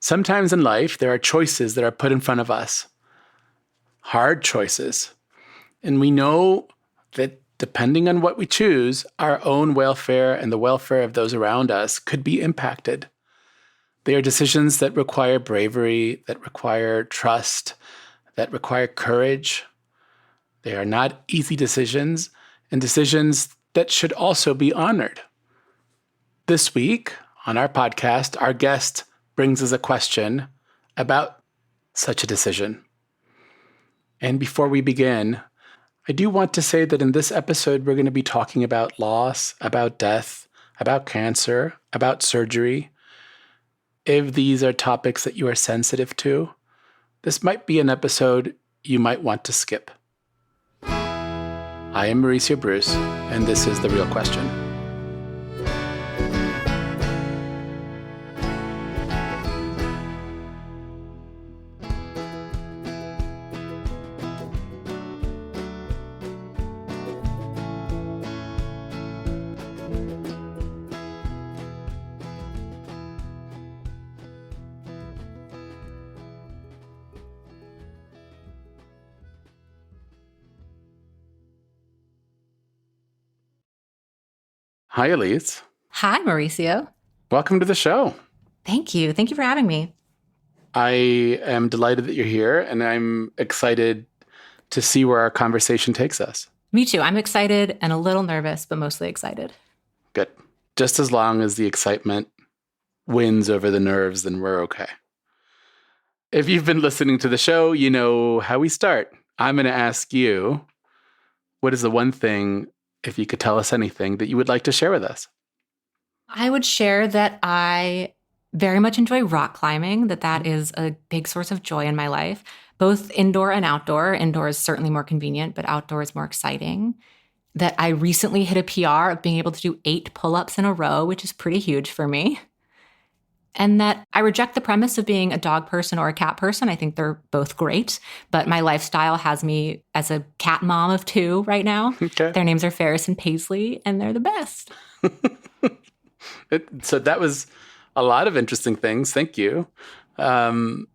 Sometimes in life, there are choices that are put in front of us, hard choices. And we know that depending on what we choose, our own welfare and the welfare of those around us could be impacted. They are decisions that require bravery, that require trust, that require courage. They are not easy decisions, and decisions that should also be honored. This week on our podcast, our guest brings us a question about such a decision. And before we begin, I do want to say that in this episode, we're going to be talking about loss, about death, about cancer, about surgery. If these are topics that you are sensitive to, this might be an episode you might want to skip. I am Mauricio Bruce, and this is The Real Question. Hi, Elyse. Hi, Mauricio. Welcome to the show. Thank you. Thank you for having me. I am delighted that you're here, and I'm excited to see where our conversation takes us. Me too. I'm excited and a little nervous, but mostly excited. Good. Just as long as the excitement wins over the nerves, then we're okay. If you've been listening to the show, you know how we start. I'm going to ask you, what is the one thing, if you could tell us anything, that you would like to share with us? I would share that I very much enjoy rock climbing, that is a big source of joy in my life, both indoor and outdoor. Indoor is certainly more convenient, but outdoor is more exciting. That I recently hit a PR of being able to do 8 pull-ups in a row, which is pretty huge for me. And that I reject the premise of being a dog person or a cat person. I think they're both great, but my lifestyle has me as a cat mom of 2 right now. Okay. Their names are Ferris and Paisley, and they're the best. So that was a lot of interesting things. Thank you. When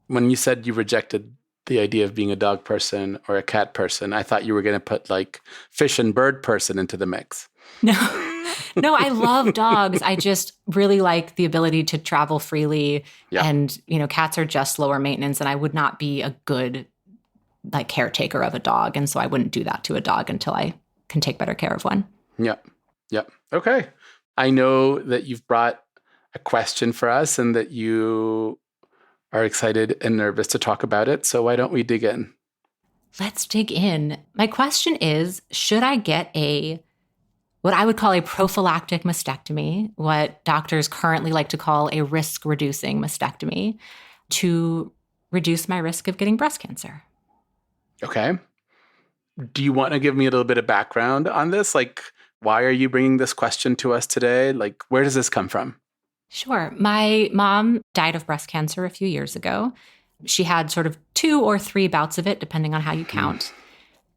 you said you rejected the idea of being a dog person or a cat person, I thought you were going to put like fish and bird person into the mix. No, I love dogs. I just really like the ability to travel freely. Yeah. And, cats are just lower maintenance, and I would not be a good caretaker of a dog. And so I wouldn't do that to a dog until I can take better care of one. Yep. Okay. I know that you've brought a question for us and that you are excited and nervous to talk about it. So why don't we dig in? Let's dig in. My question is, should I get what I would call a prophylactic mastectomy, what doctors currently like to call a risk-reducing mastectomy, to reduce my risk of getting breast cancer? Okay. Do you want to give me a little bit of background on this? Why are you bringing this question to us today? Where does this come from? Sure. My mom died of breast cancer a few years ago. She had sort of 2 or 3 bouts of it, depending on how you count.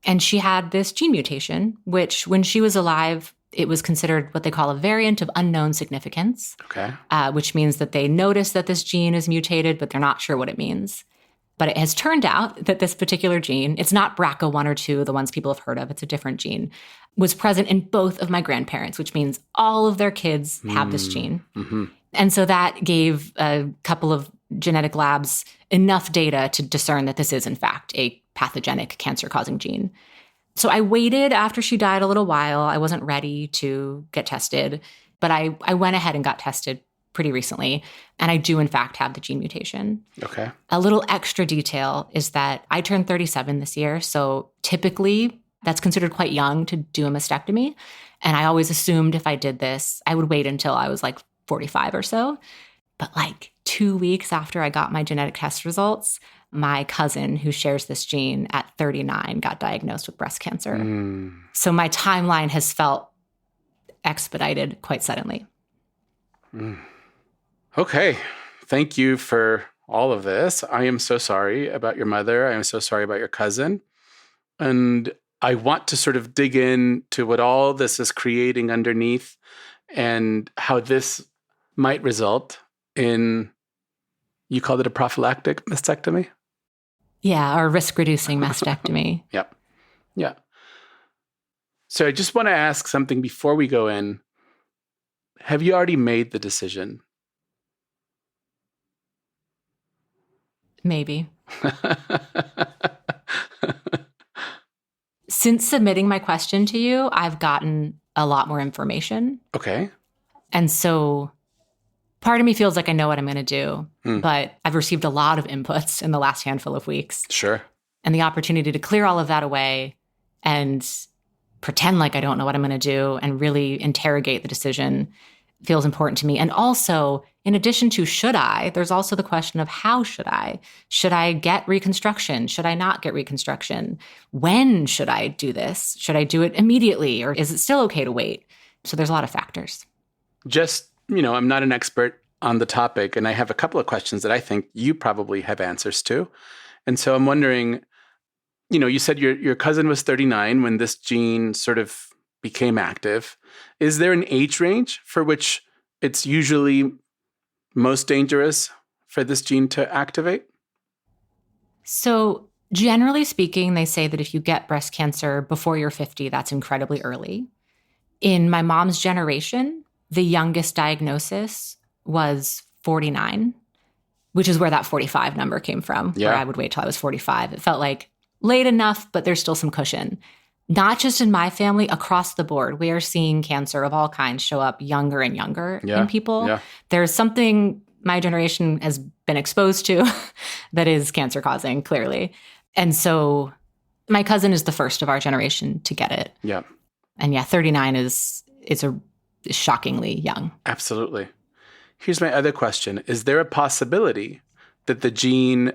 And she had this gene mutation, which when she was alive, it was considered what they call a variant of unknown significance. Okay. Which means that they notice that this gene is mutated, but they're not sure what it means. But it has turned out that this particular gene, it's not BRCA1 or 2, the ones people have heard of, it's a different gene, was present in both of my grandparents, which means all of their kids have this gene. Mm-hmm. And so that gave a couple of genetic labs enough data to discern that this is, in fact, a pathogenic cancer-causing gene. So I waited after she died a little while. I wasn't ready to get tested, but I went ahead and got tested pretty recently, and I do, in fact, have the gene mutation. Okay. A little extra detail is that I turned 37 this year, so typically that's considered quite young to do a mastectomy, and I always assumed if I did this, I would wait until I was 45 or so. But 2 weeks after I got my genetic test results, my cousin who shares this gene at 39 got diagnosed with breast cancer. So my timeline has felt expedited quite suddenly. Okay. Thank you for all of this. I am so sorry about your mother. I am so sorry about your cousin. And I want to sort of dig into what all this is creating underneath and how this might result in You called it a prophylactic mastectomy? Yeah, or risk-reducing mastectomy. Yep. Yeah. So I just want to ask something before we go in. Have you already made the decision? Maybe. Since submitting my question to you, I've gotten a lot more information. Okay. And so part of me feels like I know what I'm going to do, but I've received a lot of inputs in the last handful of weeks. Sure. And the opportunity to clear all of that away and pretend like I don't know what I'm going to do and really interrogate the decision feels important to me. And also, in addition to should I, there's also the question of how should I? Should I get reconstruction? Should I not get reconstruction? When should I do this? Should I do it immediately, or is it still okay to wait? So there's a lot of factors. Just, I'm not an expert on the topic, and I have a couple of questions that I think you probably have answers to. And so I'm wondering, you said your cousin was 39 when this gene sort of became active. Is there an age range for which it's usually most dangerous for this gene to activate? So generally speaking, they say that if you get breast cancer before you're 50, that's incredibly early. In my mom's generation, the youngest diagnosis was 49, which is where that 45 number came from, where I would wait till I was 45. It felt like late enough, but there's still some cushion. Not just in my family, across the board, we are seeing cancer of all kinds show up younger and younger in people. Yeah. There's something my generation has been exposed to that is cancer causing, clearly. And so my cousin is the first of our generation to get it. Yeah. And 39 is shockingly young. Absolutely. Here's my other question. Is there a possibility that the gene,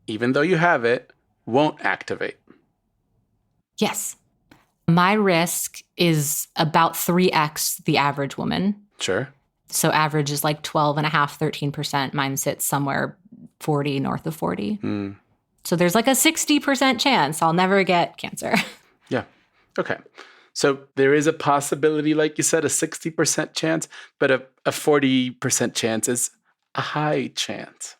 even though you have it, won't activate? Yes. My risk is about 3x the average woman. Sure. So average is like 12.5%, 13%. Mine sits somewhere 40, north of 40. So there's like a 60% chance I'll never get cancer. Yeah. Okay. So there is a possibility, like you said, a 60% chance, but a 40% chance is a high chance.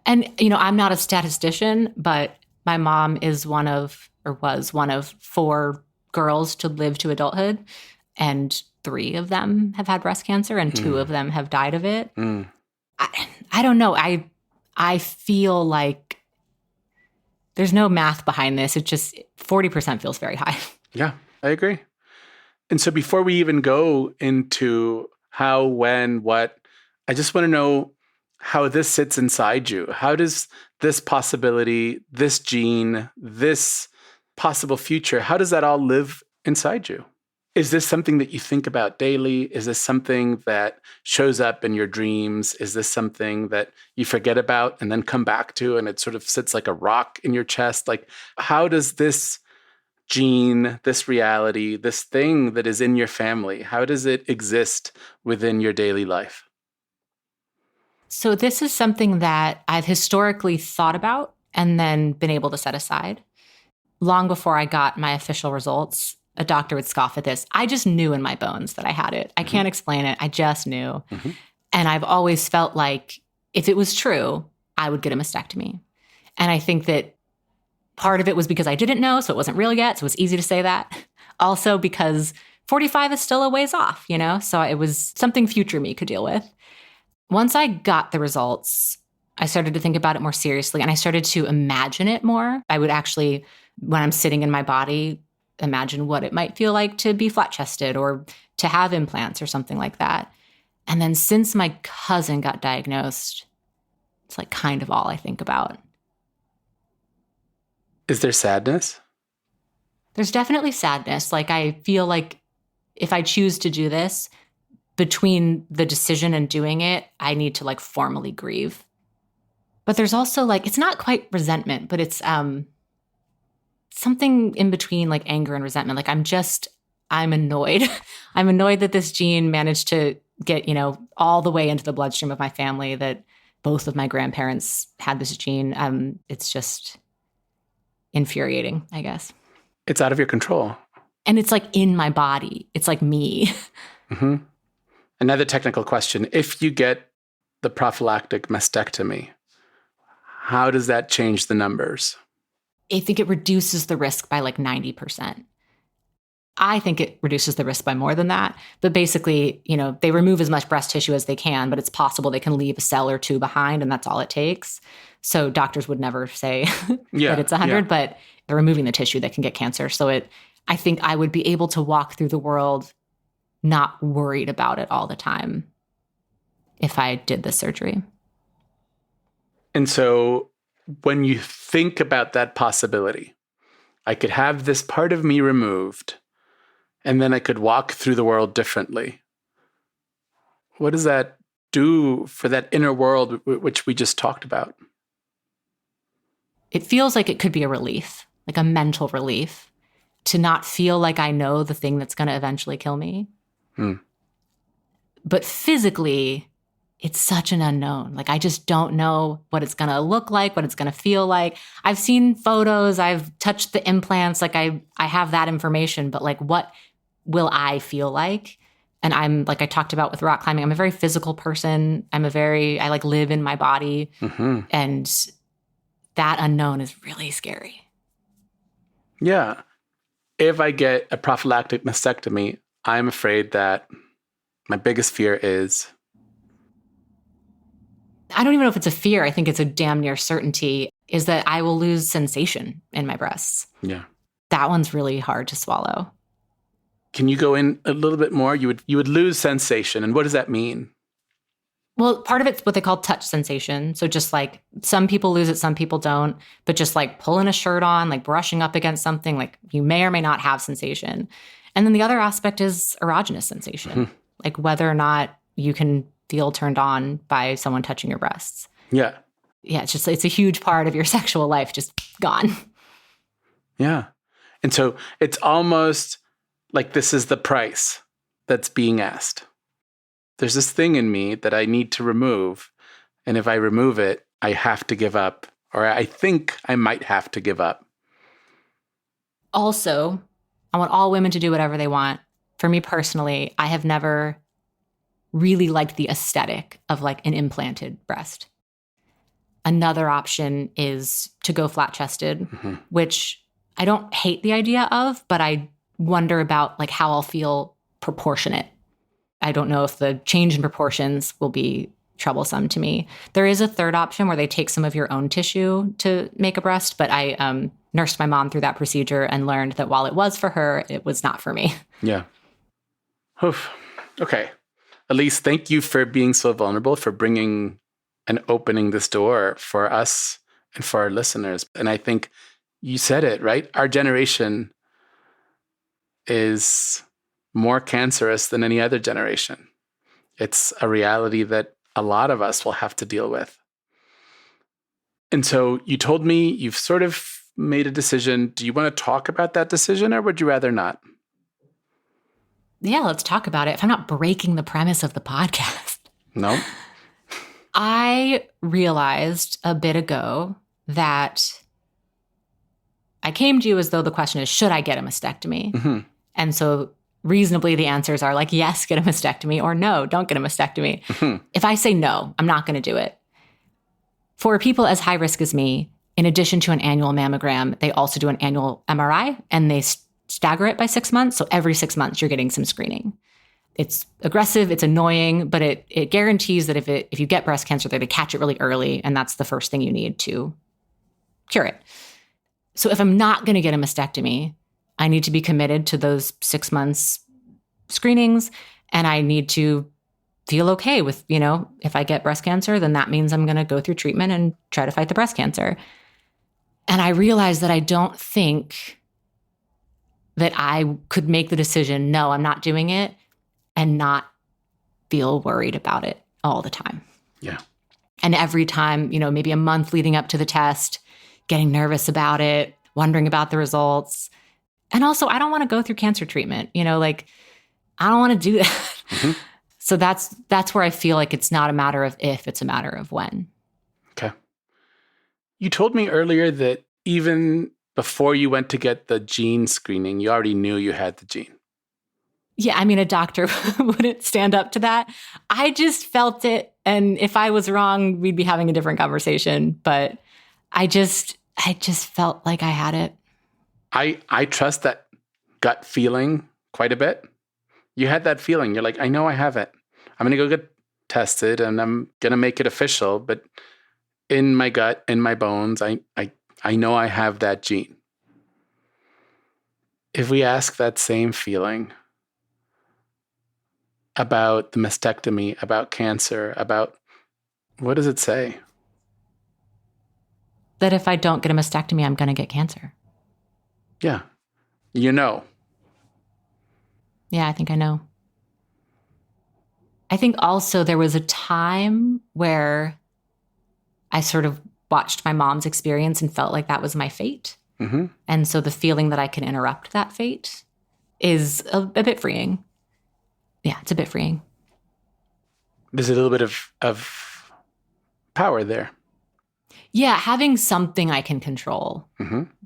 And, I'm not a statistician, but my mom was one of 4 girls to live to adulthood, and 3 of them have had breast cancer, and 2 of them have died of it. I don't know. I feel like there's no math behind this. It just 40% feels very high. Yeah, I agree. And so before we even go into how, when, what, I just want to know how this sits inside you. How does this possibility, this gene, this possible future, how does that all live inside you? Is this something that you think about daily? Is this something that shows up in your dreams? Is this something that you forget about and then come back to, and it sort of sits like a rock in your chest? Like, how does this gene, this reality, this thing that is in your family, how does it exist within your daily life? So this is something that I've historically thought about and then been able to set aside. Long before I got my official results, a doctor would scoff at this. I just knew in my bones that I had it. I can't explain it. I just knew. And I've always felt like if it was true, I would get a mastectomy. And I think that part of it was because I didn't know, so it wasn't real yet. So it was easy to say that. Also because 45 is still a ways off, So it was something future me could deal with. Once I got the results, I started to think about it more seriously, and I started to imagine it more. I would actually, when I'm sitting in my body, imagine what it might feel like to be flat-chested or to have implants or something like that. And then since my cousin got diagnosed, it's like kind of all I think about. Is there sadness? There's definitely sadness. Like, I feel like if I choose to do this, between the decision and doing it, I need to like formally grieve. But there's also like, it's not quite resentment, but it's something in between like anger and resentment. Like I'm annoyed. I'm annoyed that this gene managed to get, all the way into the bloodstream of my family, that both of my grandparents had this gene. It's just infuriating, I guess. It's out of your control. And it's like in my body. It's like me. Another technical question. If you get the prophylactic mastectomy, how does that change the numbers? I think it reduces the risk by like 90%. I think it reduces the risk by more than that. But basically, they remove as much breast tissue as they can, but it's possible they can leave a cell or two behind, and that's all it takes. So doctors would never say that it's 100, but they're removing the tissue that can get cancer. So I think I would be able to walk through the world not worried about it all the time if I did this surgery. And so when you think about that possibility, I could have this part of me removed, and then I could walk through the world differently. What does that do for that inner world which we just talked about? It feels like it could be a relief, like a mental relief, to not feel like I know the thing that's going to eventually kill me. But physically, it's such an unknown. Like, I just don't know what it's going to look like, what it's going to feel like. I've seen photos, I've touched the implants, like I have that information, but like, what will I feel like? And I'm, like I talked about with rock climbing, I'm a very physical person. I like live in my body. And that unknown is really scary. Yeah. If I get a prophylactic mastectomy, I'm afraid that my biggest fear is... I don't even know if it's a fear. I think it's a damn near certainty, is that I will lose sensation in my breasts. Yeah. That one's really hard to swallow. Can you go in a little bit more? You would lose sensation. And what does that mean? Well, part of it's what they call touch sensation. So just like some people lose it, some people don't. But just like pulling a shirt on, like brushing up against something, like you may or may not have sensation. And then the other aspect is erogenous sensation, like whether or not you can feel turned on by someone touching your breasts. Yeah. Yeah, it's a huge part of your sexual life just gone. Yeah. And so it's almost like this is the price that's being asked. There's this thing in me that I need to remove. And if I remove it, I have to give up, or I think I might have to give up. Also, I want all women to do whatever they want. For me personally, I have never really liked the aesthetic of like an implanted breast. Another option is to go flat-chested, which I don't hate the idea of, but I wonder about like how I'll feel proportionate. I don't know if the change in proportions will be troublesome to me. There is a third option where they take some of your own tissue to make a breast, but I nursed my mom through that procedure and learned that while it was for her, it was not for me. Yeah. Oof. Okay. Elyse, thank you for being so vulnerable, for bringing and opening this door for us and for our listeners. And I think you said it, right? Our generation is more cancerous than any other generation. It's a reality that a lot of us will have to deal with. And so you told me you've sort of made a decision. Do you want to talk about that decision, or would you rather not? Yeah, let's talk about it. If I'm not breaking the premise of the podcast. No. I realized a bit ago that I came to you as though the question is, should I get a mastectomy? And so reasonably, the answers are like, yes, get a mastectomy, or no, don't get a mastectomy. If I say no, I'm not going to do it. For people as high risk as me, in addition to an annual mammogram, they also do an annual MRI, and they stagger it by 6 months. So every 6 months, you're getting some screening. It's aggressive, it's annoying, but it guarantees that if you get breast cancer, they catch it really early, and that's the first thing you need to cure it. So if I'm not going to get a mastectomy, I need to be committed to those 6 months screenings, and I need to feel okay with, if I get breast cancer, then that means I'm going to go through treatment and try to fight the breast cancer. And I realized that I don't think that I could make the decision, no, I'm not doing it, and not feel worried about it all the time. Yeah. And every time, maybe a month leading up to the test, getting nervous about it, wondering about the results. And also, I don't want to go through cancer treatment. I don't want to do that. So that's where I feel like it's not a matter of if, it's a matter of when. Okay. You told me earlier that even before you went to get the gene screening, you already knew you had the gene. Yeah, I mean, a doctor wouldn't stand up to that. I just felt it. And if I was wrong, we'd be having a different conversation. But I just felt like I had it. I trust that gut feeling quite a bit. You had that feeling. You're like, I know I have it. I'm going to go get tested and I'm going to make it official. But in my gut, in my bones, I know I have that gene. If we ask that same feeling about the mastectomy, about cancer, about what does it say? That if I don't get a mastectomy, I'm going to get cancer. Yeah. You know. Yeah, I think I know. I think also there was a time where I sort of watched my mom's experience and felt like that was my fate. Mm-hmm. And so the feeling that I can interrupt that fate is a bit freeing. Yeah, it's a bit freeing. There's a little bit of power there. Yeah, having something I can control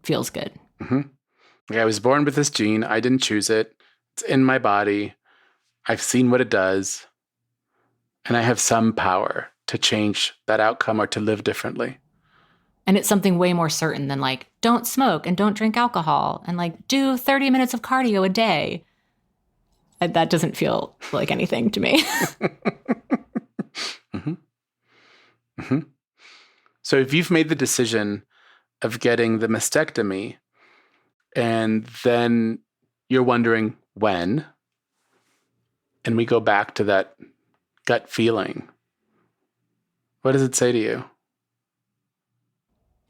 feels good. Mm-hmm. Like I was born with this gene. I didn't choose it. It's in my body. I've seen what it does. And I have some power to change that outcome or to live differently. And it's something way more certain than like, don't smoke and don't drink alcohol and like do 30 minutes of cardio a day. That doesn't feel like anything to me. Mm-hmm. Mm-hmm. So if you've made the decision of getting the mastectomy and then you're wondering when, and we go back to that gut feeling, what does it say to you?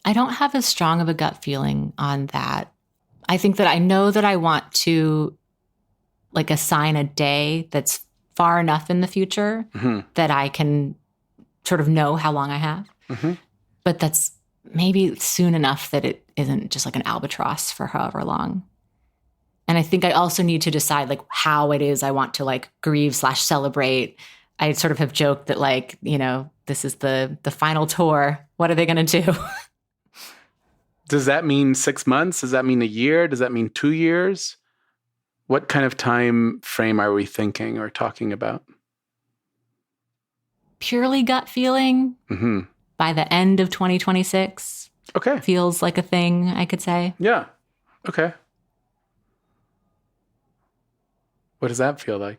I don't have as strong of a gut feeling on that. I think that I know that I want to like assign a day that's far enough in the future that I can sort of know how long I have. Mm-hmm. But that's maybe soon enough that it isn't just like an albatross for however long. And I think I also need to decide like how it is I want to like grieve/celebrate. I sort of have joked that like, you know, this is the final tour. What are they going to do? Does that mean 6 months? Does that mean a year? Does that mean 2 years? What kind of time frame are we thinking or talking about? Purely gut feeling. Mm-hmm. By the end of 2026. Okay. Feels like a thing, I could say. Yeah. Okay. What does that feel like?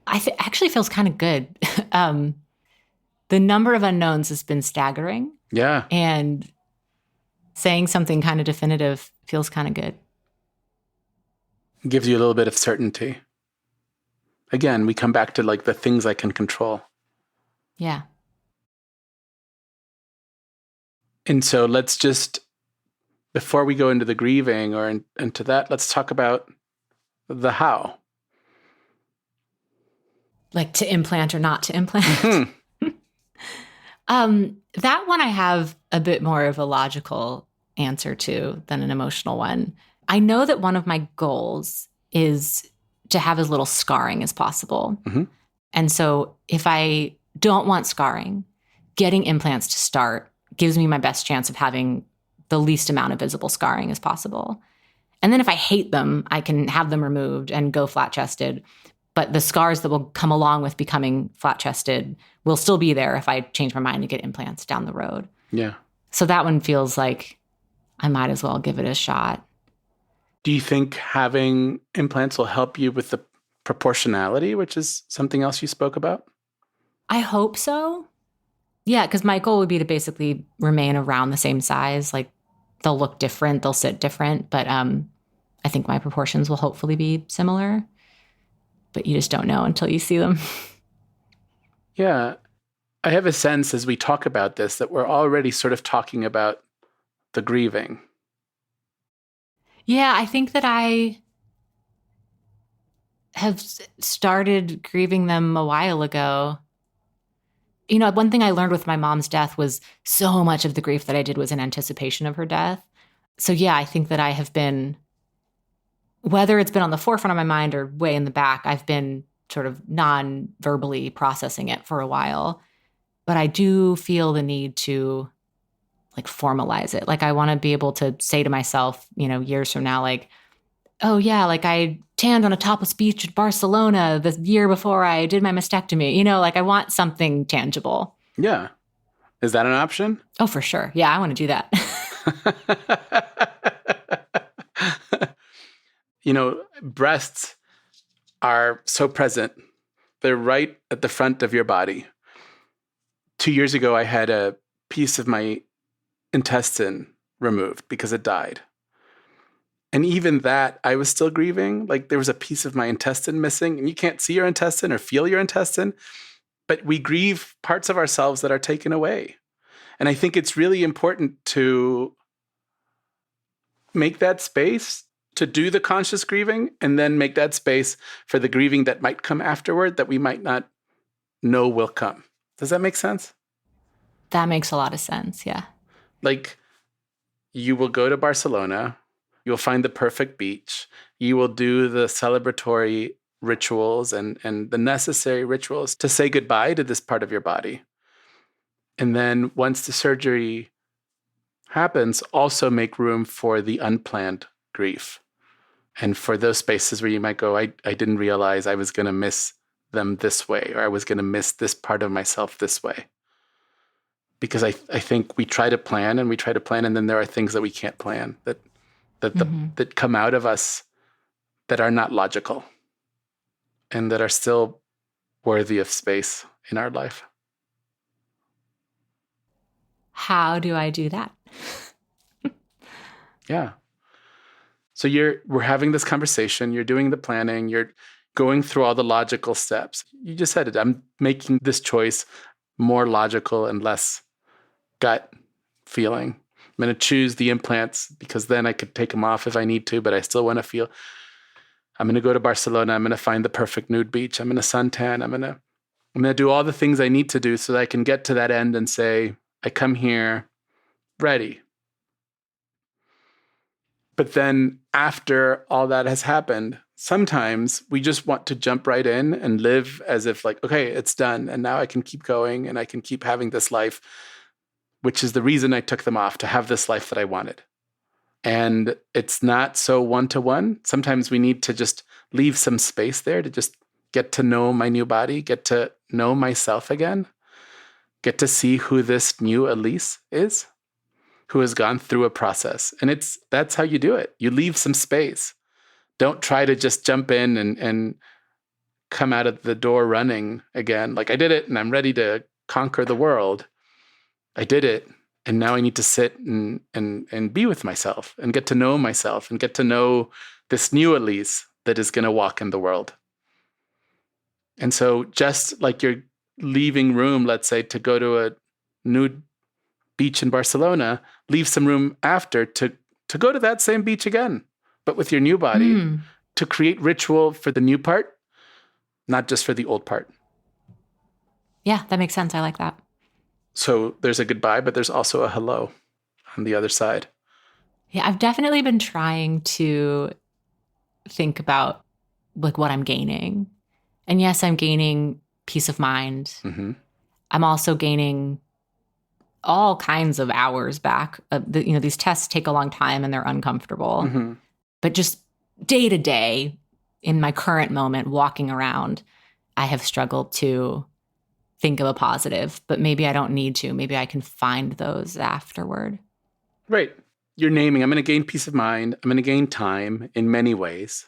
Actually feels kind of good. The number of unknowns has been staggering. Yeah. And saying something kind of definitive feels kind of good. It gives you a little bit of certainty. Again, we come back to like the things I can control. Yeah. And so let's just, before we go into the grieving or into that, let's talk about the how. Like to implant or not to implant? Mm-hmm. That one I have a bit more of a logical answer to than an emotional one. I know that one of my goals is to have as little scarring as possible. Mm-hmm. And so if I don't want scarring, getting implants to start gives me my best chance of having the least amount of visible scarring as possible. And then if I hate them, I can have them removed and go flat-chested. But the scars that will come along with becoming flat-chested will still be there if I change my mind to get implants down the road. Yeah. So that one feels like I might as well give it a shot. Do you think having implants will help you with the proportionality, which is something else you spoke about? I hope so. Yeah, because my goal would be to basically remain around the same size. Like they'll look different, they'll sit different, but I think my proportions will hopefully be similar. But you just don't know until you see them. Yeah. I have a sense as we talk about this that we're already sort of talking about the grieving. Yeah, I think that I have started grieving them a while ago. You know, one thing I learned with my mom's death was so much of the grief that I did was in anticipation of her death. So yeah, I think that I have been, whether it's been on the forefront of my mind or way in the back, I've been sort of non-verbally processing it for a while. But I do feel the need to like formalize it. Like I want to be able to say to myself, you know, years from now, like, oh yeah, like I tanned on a topless beach in Barcelona the year before I did my mastectomy. Like I want something tangible. Yeah. Is that an option? Oh, for sure. Yeah, I want to do that. Breasts are so present. They're right at the front of your body. 2 years ago, I had a piece of my intestine removed because it died. And even that, I was still grieving. Like there was a piece of my intestine missing, and you can't see your intestine or feel your intestine, but we grieve parts of ourselves that are taken away. And I think it's really important to make that space to do the conscious grieving, and then make that space for the grieving that might come afterward that we might not know will come. Does that make sense? That makes a lot of sense. Yeah. Like you will go to Barcelona, you'll find the perfect beach, you will do the celebratory rituals and the necessary rituals to say goodbye to this part of your body. And then once the surgery happens, also make room for the unplanned grief. And for those spaces where you might go, I didn't realize I was going to miss them this way, or I was going to miss this part of myself this way. Because I think we try to plan, and then there are things that we can't plan that come out of us that are not logical and that are still worthy of space in our life. How do I do that? Yeah. So we're having this conversation, you're doing the planning, you're going through all the logical steps. You just said it. I'm making this choice more logical and less gut feeling. I'm going to choose the implants because then I could take them off if I need to, but I still want to feel. I'm going to go to Barcelona. I'm going to find the perfect nude beach. I'm going to suntan. I'm going to do all the things I need to do so that I can get to that end and say, I come here ready. But then after all that has happened, sometimes we just want to jump right in and live as if like, okay, it's done. And now I can keep going and I can keep having this life, which is the reason I took them off, to have this life that I wanted. And it's not so one-to-one. Sometimes we need to just leave some space there to just get to know my new body, get to know myself again, get to see who this new Elyse is, who has gone through a process. And that's how you do it. You leave some space. Don't try to just jump in and come out of the door running again. Like I did it and I'm ready to conquer the world. I did it. And now I need to sit and be with myself and get to know myself and get to know this new Elyse that is going to walk in the world. And so just like you're leaving room, let's say, to go to a nude beach in Barcelona, leave some room after to go to that same beach again, but with your new body, to create ritual for the new part, not just for the old part. Yeah, that makes sense. I like that. So there's a goodbye, but there's also a hello on the other side. Yeah, I've definitely been trying to think about like what I'm gaining. And yes, I'm gaining peace of mind. Mm-hmm. I'm also gaining all kinds of hours back. These tests take a long time and they're uncomfortable. Mm-hmm. But just day to day, in my current moment, walking around, I have struggled to think of a positive, but maybe I don't need to. Maybe I can find those afterward. Right. You're naming, I'm going to gain peace of mind. I'm going to gain time in many ways.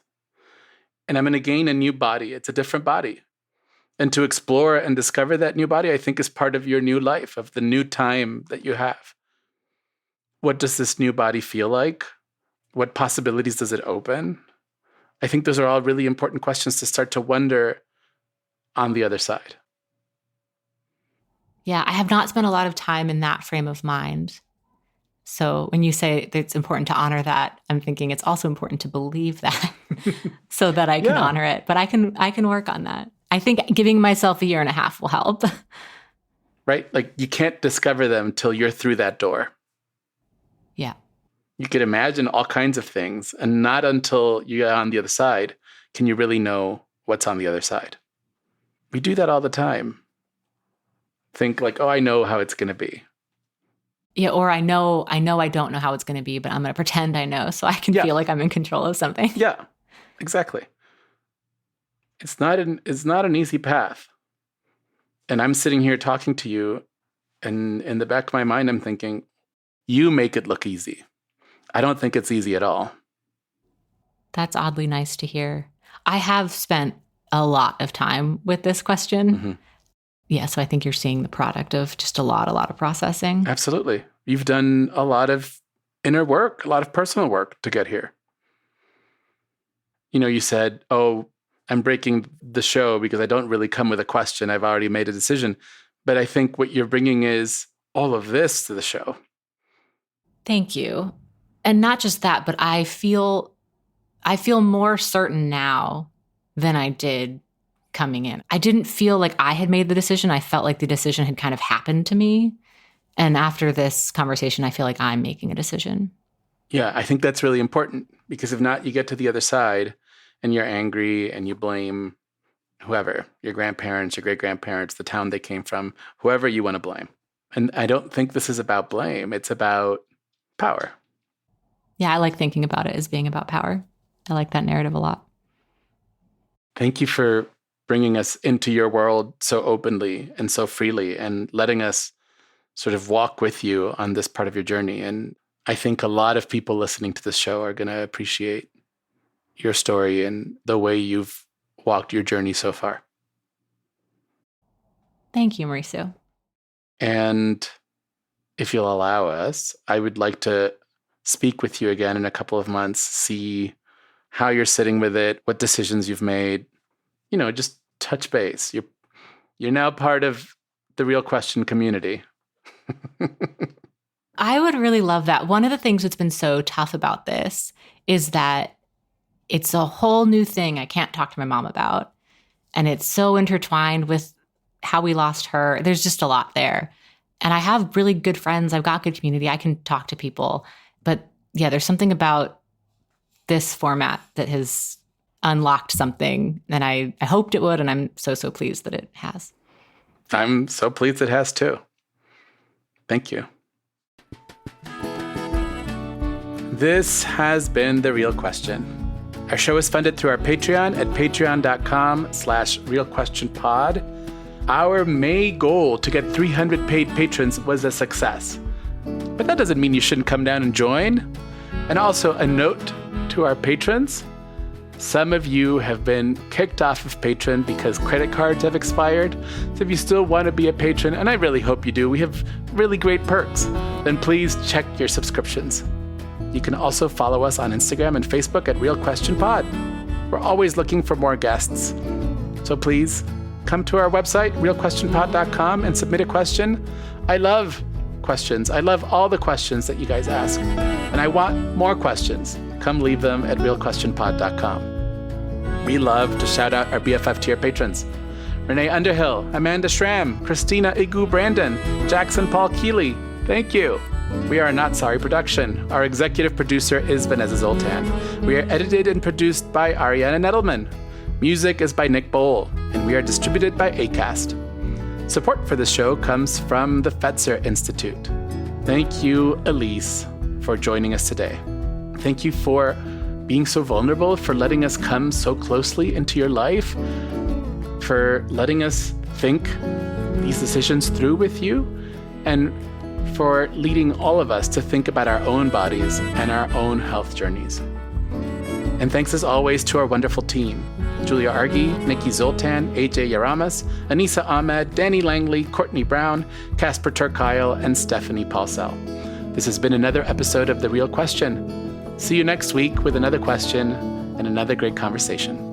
And I'm going to gain a new body. It's a different body. And to explore and discover that new body, I think, is part of your new life, of the new time that you have. What does this new body feel like? What possibilities does it open? I think those are all really important questions to start to wonder on the other side. Yeah, I have not spent a lot of time in that frame of mind. So when you say that it's important to honor that, I'm thinking it's also important to believe that so that I can honor it. But I can work on that. I think giving myself 1.5 years will help. Right? Like you can't discover them till you're through that door. Yeah. You could imagine all kinds of things, and not until you get on the other side can you really know what's on the other side. We do that all the time. Think like, oh, I know how it's going to be. Yeah, or I know I don't know how it's going to be, but I'm going to pretend I know so I can feel like I'm in control of something. Yeah, exactly. it's not an easy path. And I'm sitting here talking to you, and in the back of my mind, I'm thinking, you make it look easy. I don't think it's easy at all. That's oddly nice to hear. I have spent a lot of time with this question. Mm-hmm. Yeah, so I think you're seeing the product of just a lot of processing. Absolutely. You've done a lot of inner work, a lot of personal work to get here. You know, you said, oh, I'm breaking the show because I don't really come with a question. I've already made a decision. But I think what you're bringing is all of this to the show. Thank you. And not just that, but I feel more certain now than I did coming in. I didn't feel like I had made the decision. I felt like the decision had kind of happened to me. And after this conversation, I feel like I'm making a decision. Yeah, I think that's really important, because if not, you get to the other side and you're angry and you blame whoever, your grandparents, your great-grandparents, the town they came from, whoever you want to blame. And I don't think this is about blame. It's about power. Yeah, I like thinking about it as being about power. I like that narrative a lot. Thank you for bringing us into your world so openly and so freely, and letting us sort of walk with you on this part of your journey. And I think a lot of people listening to this show are going to appreciate your story and the way you've walked your journey so far. Thank you, Mauricio. And if you'll allow us, I would like to speak with you again in a couple of months, see how you're sitting with it, what decisions you've made, you know, just touch base. You're now part of the Real Question community. I would really love that. One of the things that's been so tough about this is that it's a whole new thing I can't talk to my mom about. And it's so intertwined with how we lost her. There's just a lot there. And I have really good friends. I've got good community. I can talk to people. But yeah, there's something about this format that has unlocked something. And I hoped it would. And I'm so pleased that it has. I'm so pleased it has too. Thank you. This has been The Real Question. Our show is funded through our Patreon at patreon.com/realquestionpod. Our May goal to get 300 paid patrons was a success. But that doesn't mean you shouldn't come down and join. And also a note to our patrons. Some of you have been kicked off of Patreon because credit cards have expired. So if you still want to be a patron, and I really hope you do, we have really great perks, then please check your subscriptions. You can also follow us on Instagram and Facebook at Real Question Pod. We're always looking for more guests. So please come to our website, realquestionpod.com, and submit a question. I love questions. I love all the questions that you guys ask. And I want more questions. Come leave them at realquestionpod.com. We love to shout out our BFF tier patrons: Renee Underhill, Amanda Schramm, Christina Igu Brandon, Jackson Paul Keeley. Thank you. We are a Not Sorry production. Our executive producer is Vanessa Zoltan. We are edited and produced by Ariana Nettleman. Music is by Nick Bowl, and we are distributed by Acast. Support for this show comes from the Fetzer Institute. Thank you, Elyse, for joining us today. Thank you for being so vulnerable, for letting us come so closely into your life, for letting us think these decisions through with you, and for leading all of us to think about our own bodies and our own health journeys. And thanks as always to our wonderful team: Julia Argy, Nikki Zoltan, AJ Yaramas, Anissa Ahmed, Danny Langley, Courtney Brown, Casper Turkile, and Stephanie Paulsell. This has been another episode of The Real Question. See you next week with another question and another great conversation.